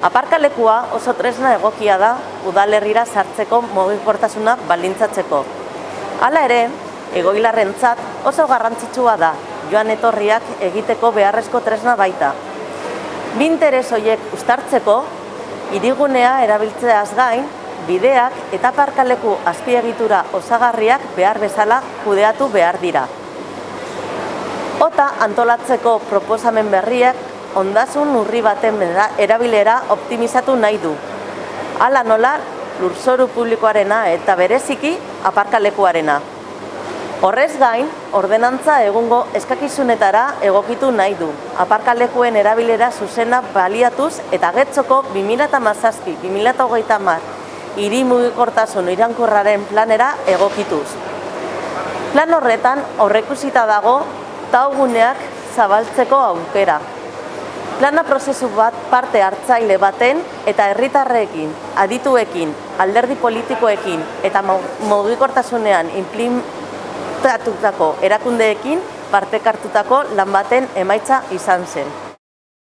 Aparkalekua oso tresna egokia da udalerrira sartzeko mugikortasuna baldintzatzeko. Hala ere, egoilarrentzat oso garrantzitsua da joan etorriak egiteko beharrezko tresna baita. Bi interes horiek uztartzeko, hirigunea erabiltzeaz gain, bideak eta aparkaleku azpiegitura osagarriak behar bezala kudeatu behar dira. OTA antolatzeko proposamen berriak ondasun urri baten erabilera optimizatu nahi du. Hala nola, lurzoru publikoarena eta bereziki aparkalekuarena. Horrez gain, ordenantza egungo eskakizunetara egokitu nahi du. Aparkalekuen erabilera zuzena baliatuz eta Getxoko 2017-2030 hiri mugikortasun iraunkorraren planera egokituz. Plan horretan aurreikusita dago tauguneak zabaltzeko aukera. Plana prozesu bat parte hartzaile baten eta herritarrekin, adituekin, alderdi politikoekin eta mugikortasunean inplikatutako erakundeekin parte hartutako lan baten emaitza izan zen.